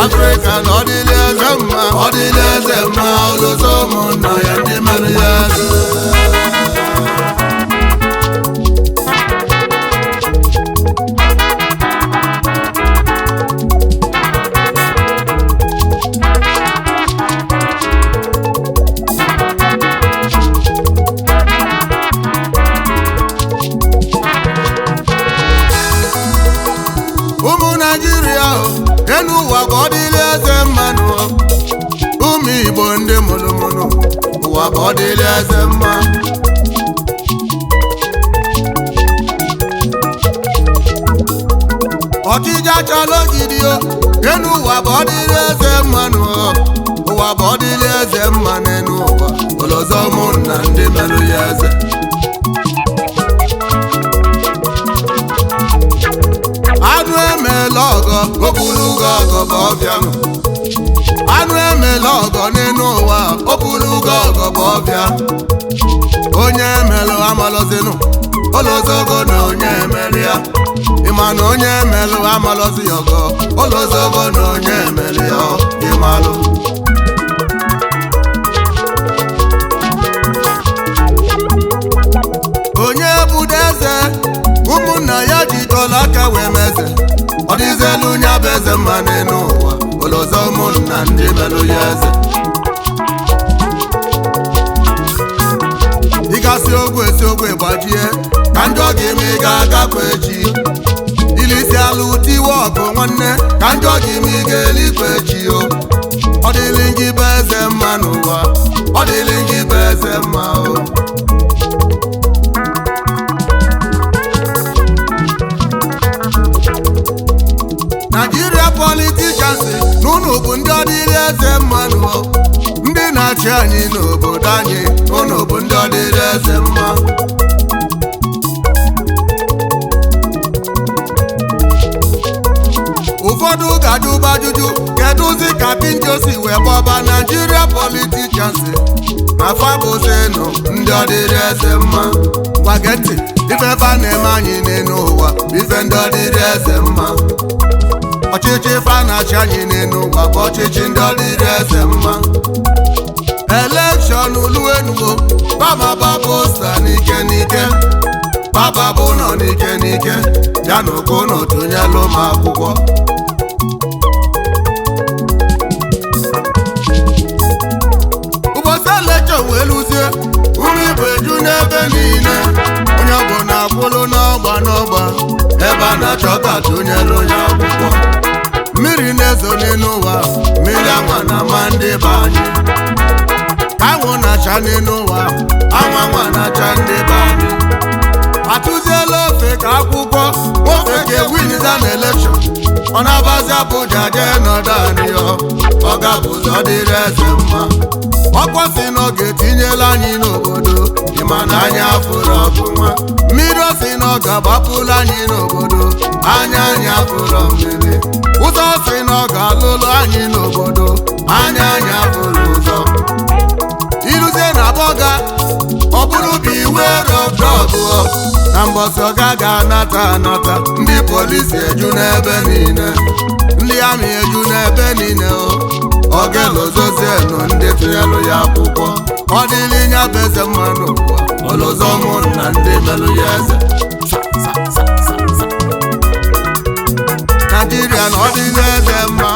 Africa no dileze ma olosomo na ya ndi manu Igbo ndị mụlụmụlụ ụwa bụ ọdịlị eze mma ọchịcha chalogideo enu ụwa bụ ọdịlị eze mma ụwa bụ ọdịlị eze mma n'enu ụwa ọlọzọ ụmụnna ndị melụ ya eze anụ emela ọgọ okulugo ọgọ bụ ọbịa anụ emela ọgọ n'elu ụwa okulugo ọgọ bụ ọbịa onye emelụ amalọzinụ olozogo na onye emeli ya ịma na onye emelụ amalọzi ya ọgọ olozogo na onye emeli ya ịmalụ onye budo eze ụmụnna ya jikọrọ aka wee meze ọ dịzelu nya bụ eze mma n'elu ụwa olozo ụmụnna ndị melụ ya eze ịgasị ogwe esi ogwe gbajie ka njọ gị ime ị ga-agakwa echi ilisi alụ tiwe ọgụ nwanne ka njọ gị ime ị ga-elikwa echi o ọ dịlị gị bụ eze mma n'ụwa ọ dịlị gị bụ eze mma o Nigeria politicians n'ụnụ bụ ndị ọdịrị eze mmanụ ndị na-achị anyị n'obodo anyị ụnụ bụ ndị ọdịrị eze mma ụfọdụ ga-ajụba ajụjụ kedụzi ka Pinjo si wee gbaba Nigeria politicians na fabụzenụ ndị ọdịrị eze mma gwage ntị ife fa na-eme anyị n'elu ụwa ife ndị ọdịrị eze mma ọchịchị fanachi anyị n'elu ụwa bụ ọchịchị ndị ọdịrị eze mma elekshọn uluenugo baba babụ sta n'ike n'ike baba bụ nọ n'ike n'ike ya na oko n'otunyelu m akwụkwọ ụbọchị elekshọn wee lụzie ụmụ Igbo eju n'ebe niile onye ọbụla akwụlụ n'ọgba n'ọgba ebe a na-achọ ka tụnyelu onye akwụkwọ mmiri na-ezo n'ụwa mmiri anwa na ama ndị be anyị ka anwụ na-acha n'ụwa anwa nwa na-acha ndị be anyị atụziela ofe ka akwụkwọ ofe ga-ewiniza na elekshọn ọ na-abazi Abuja jee nọdụ anyị ọ ga-abụzi ọdịrị eze mma ọkwa si na ọ ga-etinyela anyị n'obodo ịma na anyị afụrụ ọbụnwa mmiri o si na ọ ga-agbapụla anyị n'obodo anya anyị afụrụ mmiri ụzọ si na ọ ga-alụlụ anyị n'obodo anya anyị afụrụ ụzọ iruzie na bọga ọ bụrụ bụ iwe rọdọgụ na mbọsị ọga ga-anata anata ndị polisi eju n'ebe niile ndị amị eju n'ebe niile ọ ga-elozozienụ ndị tụnyelụ ya akwụkwọ ọ dịrị nya bụ eze mmanụ ụwa ọlọzọ ụmụnna ndị melụ ya eze Nigeria na ọ dịrị eze mma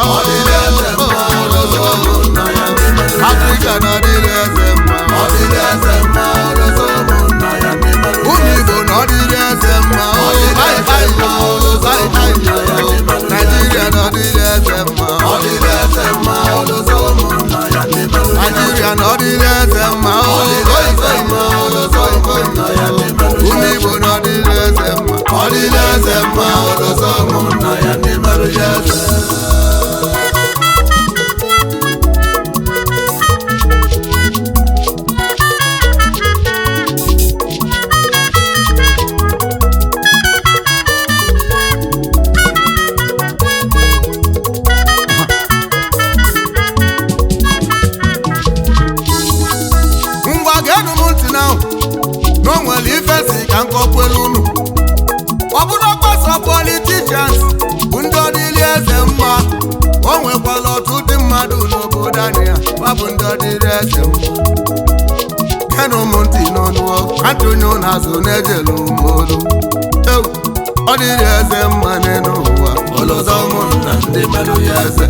Africa na ọ dịrị eze mma ụmụ Igbo na ọ dịrị eze mma Nigeria na ọ dịrị eze mma Nigeria na ọ dịrị eze mma ụmụ Igbo na ọ dịrị eze mma ọ dịrị eze mma ọlọzọ ụmụnna ya ndị merụ ya eze n'onwere ifesi ka nkọkwelu unu ọ bụrụ ọgbasa politicians bụ ndị ọdịrị eze mma o nwekwara ọtụtụ mmadụ n'obodo anyị ma bụ ndị ọdịrị eze mma kenụ m ntị n'ọnụ atụnye n'azụ na-ejelu molu ọ dịrị eze mma n'elu ụwa ọlọzọ ụmụnna ndị merụ ya eze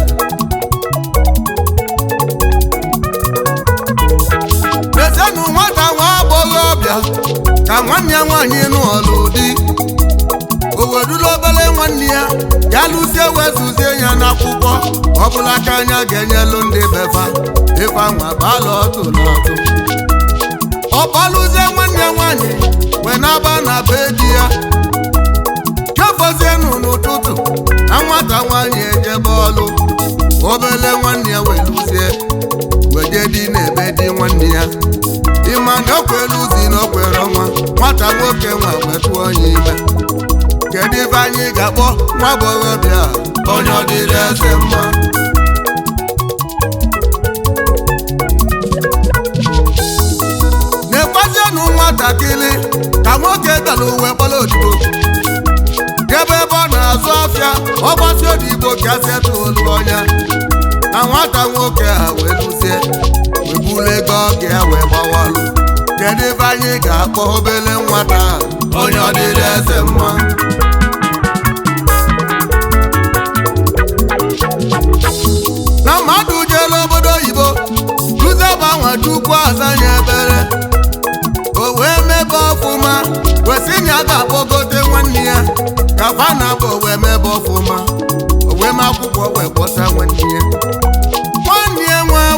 ezenụ nwata nwa agbọghọbịa ka nwanne ya nwaanyị nụọlụ di o wedula obere nwanne ya ya lụzie wezuzie ya n'akwụkwọ ọbụla ka anya ga-enyelu ndị befa ife anwa bala ọtụlụ ọtụ ọ balụzie nwanne ya nwaanyị wee na-aba na be di ya kefozienụ n'ụtụtụ na nwata nwaanyị ejebe ọlụ obere nwanne ya wee lụzie weje di na-ebe di nwanne ya ịma na okweluzi na okwere ọnwa nwata nwoke nwa wetụọ onye ime kedu ife anyị ga-akpọ nwa agbọghọbịa onye ọ dịrị eze mma na-ekwezienụ nwatakịrị ka nwoke gara uwe kpọrọ odibo ebe ọ na-azụ afịa ọgbasi odibo kasịtụ olu ọnya na nwata nwoke a wee lụzie webulu ego ọgụ ya wee gbawalụ kedu ebe anyị ga-akpọ obele nwata onye ọ dịrị eze mma na mmadụ jere obodo oyibo lụzeba nwachukwu azanya ebere o wee mebe ọfụma wesị na ya ga-akpọgote nwanne ya ka fa na-abụ wee mebe ọfụma o wee ma akwụkwọ wee kpọsa nwanne ya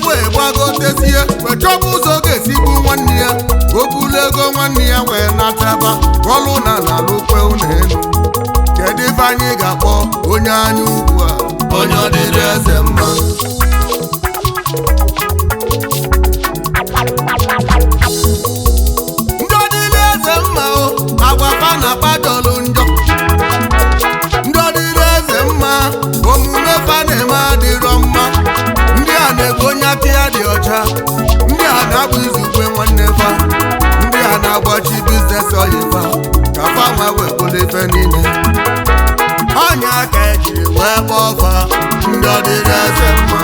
wee gbagotezie wee chọba ụzọ ga-esigbu nwanne ya o bulu ego nwanne ya wee nataba ọlụ na n'alụkwe ụlọelu kedu ife anyị ga-akpọ onye anya ugwu a onye ọ dịrị eze mma ndị ọ dịrị eze mma o agwafa na kpadolu njọ ndị ọ dịrị eze mma omume fa na-eme adịrọ mma ndị a na-ego onye aka ya dị ọcha ndị a na-abụ izugbe nwanne fa ndị a na-agbachi biznes oyifa ka fa nwa wee bụrụ ife niile ọnya aka ejiri wee kpọọ fa ndị ọ dịrị eze mma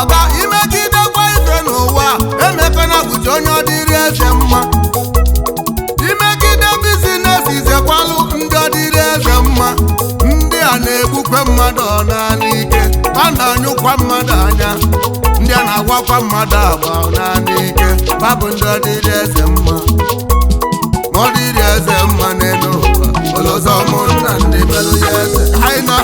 ọga imegidekwa ife n'ụwa emekana bụchi onye ọ dịrị eze mma imegide bizines izekwalụ ndị ọ dịrị eze mma ndị a na-egbukwe mmadụ naanị ike a na-anyụkwa mmadụ anya ndị a na-agwakwa mmadụ agba naanị ike babụ ndị ọ dịrị eze mma ma ọ dịrị eze mma n'elu ụwa ọlọzọ ụmụnna ndị melụ ya eze aina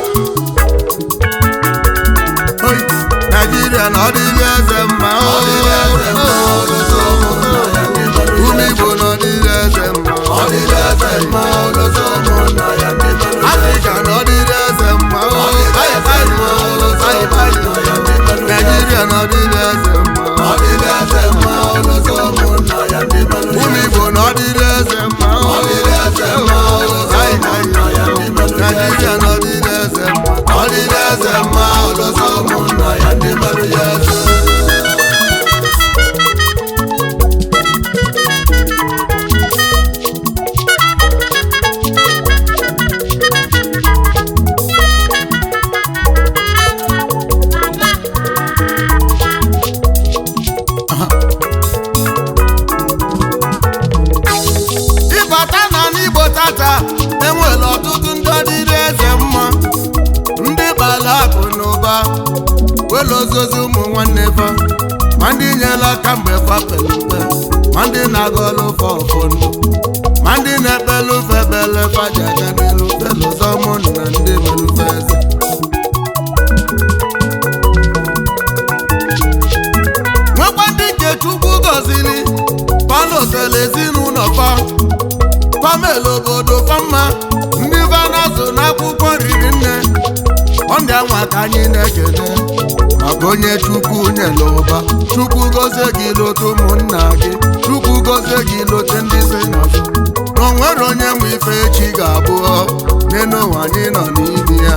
Nigeria na ọ dịrị eze mma ụmụ Igbo na ọ dịrị eze mma Africa na ọ dịrị eze mma Nigeria na ọ dịrị eze mma ụmụ Igbo na ọ dịrị eze mma Nigeria na ọ dịrị eze mma ọ dịrị eze mma ọlọzọ ụmụnna ya ndị merụ ya eze ụba welo ozozi ụmụ nwanne fa ma ndị nyela aka mgbe fa pere mpe ma ndị na-agọlụ fa ọfọ ndụ ma ndị na-ekpelu fe bele fa ji aga n'elu felụzọ ụmụnna ndị melu fa eze nwekwa ndị nke Chukwu gọziri palotele ezinụlọ fa famele obodo fa mma ndị va na-azụ n'akwụkwọ riri nne ọ ndị anwa ka anyị na-ekele maka onye Chukwu nyere ụba Chukwu gozie gị lote ụmụnna gị Chukwu gozie gị lote ndị si n'ọzọ na o nwere onye nwe ife echi ga-abụ n'elu ụwa anyị nọ n'ime ya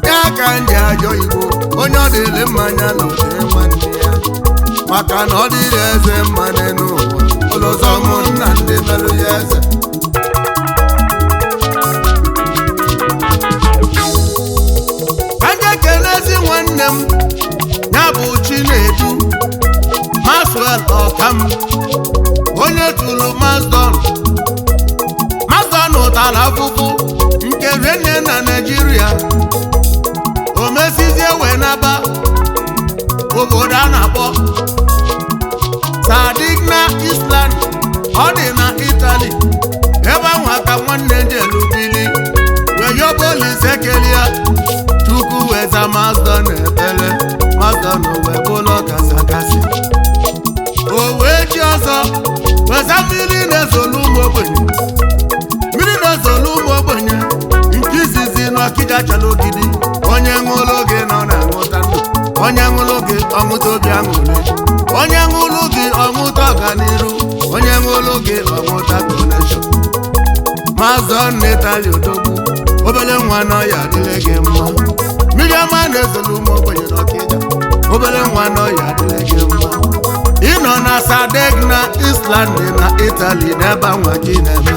ya ka ndị ajọ Igbo onye ọ dịrị mmanya lote nwanne ya maka na ọ dịrị eze mma n'elu ụwa ụlọzọ ụmụnna ndị merụ ya eze nwanne m ya bụ Chinedu Maxwell Ọkam onye tụrụ Mazdon ụtara afụfụ nke rene na Naịjirịa o mesizie wee naba obodo a na-akpọ Sardinia Island ọ dị na Italy ebe ahụ aka nwanne jelubili wee yobolise kelia Chukwu weza Mazdon ebele Mazdon wee bụlọ kasakasi o wee ji ọzọ weza mmiri na-ezolu ụmụ ogbenye nke izizi n'Ọkịja chala ogidi onye ṅụrụ oge nọ na-aṅụta ndụ onye ṅụrụ oge ọṅụta obi aṅụrị onye ṅụrụ oge ọṅụta ọganiru onye ṅụrụ oge ọṅụta koneshọn Mazdon n'Italy odogwu obere nwa n'ọya adịrị gị mma mmiri ọma na-ezolu ụmụ ogbenye n'Ọkịja obere nwa n'ọya adịrị gị mma ịnọ na Sardinia Island na Italy n'ebe anwa gị na-eme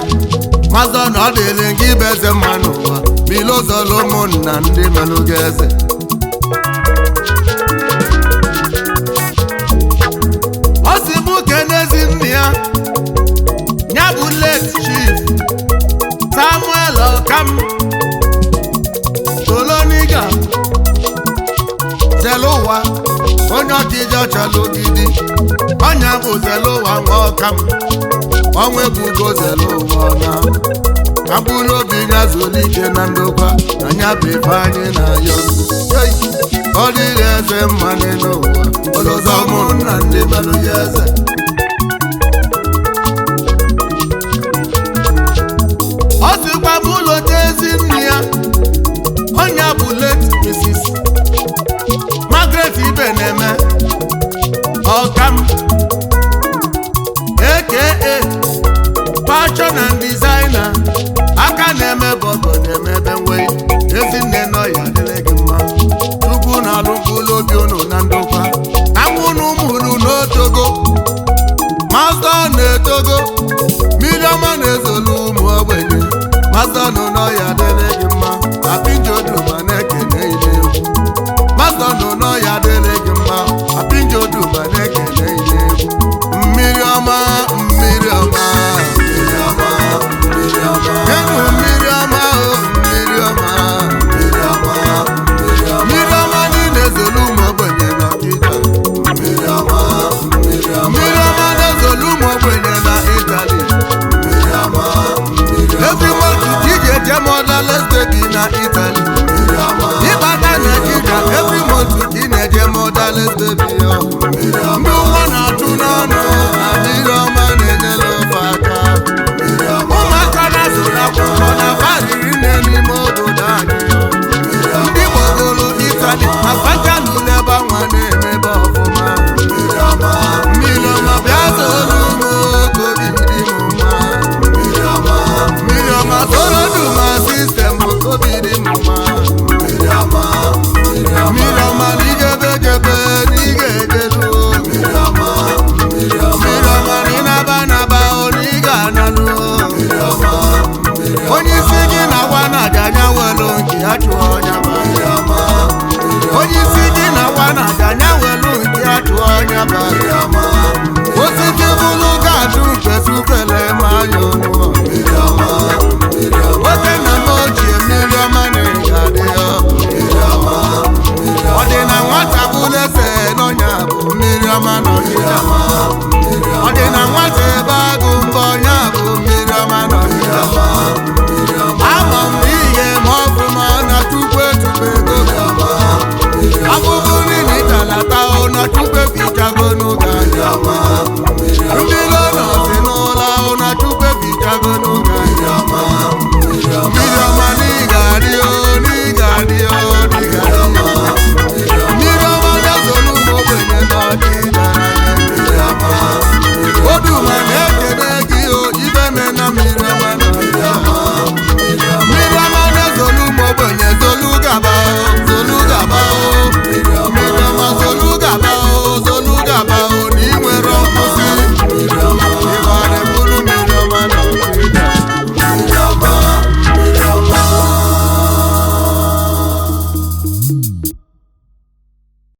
Mazdon ọ dịrị gị bụ eze mma n'ụwa milozolu ụmụnna ndị melụ gị eze ọ si mụ kenezi nne ya ya bụ late Chief Samuel Ọkam Soloniga Zelụwa onye Ọkịja chala ogidi ọnya bụ Zelụwa nwa Ọkam ọnwa ebugo Zelụwa na abụrụ obi ya zụlike na ndokwa anya bụ ife anyị na ya ọ dịrị eze mma n'ụwa ụlọzọ ụmụnna ndị melụ ya eze ọ sịkwa m ụlọta ezi nne ya ọnya bụ late Mrs. Margaret Ibeneme Ọkam aka fashion and designer aka na-eme bọbọ na-emebe nwee ezinne nọ ya adịrị gị mma Chukwu na-alụ mkpụrụ obi unu na ndokwa amụnụ mụrụ n'otogo Mazdon na-etogo mmiri ọma na-ezolu ụmụ ogbenye Mazdon nọ ya adịrị gị mma apinjoduba na-ekene ile egwu Mazdon nọ ya adịrị gị mma apinjoduba na-ekene ile egwu mmiri ọma mmiri ọma mmiri ọma niile zolu ụmụ ogbenye n'Ọkịja mmiri ọma na-ezolu ụmụ ogbenye na Italy every month ị ga-eje motherless baby na Italy ịbata Naịjirịa every month ị na-eje motherless baby ndị ụwa na-atụ n'ọnụ na mmiri ọma na-enyere ofe aka ụmụaka na-azụrụ akwụkwọ na bariri nne n'ime obodo anyị ndị gbagoro Italy afajanụ n'ebe anwa na-emebe ọfụma mmiri ọma bịa zolu ụmụ okobiri m mma mmiri ọma soro duma sistem okobiri m mma mmiri ọma na igebe gebe na ị ga-ejedu mmiri ọma mmiri ama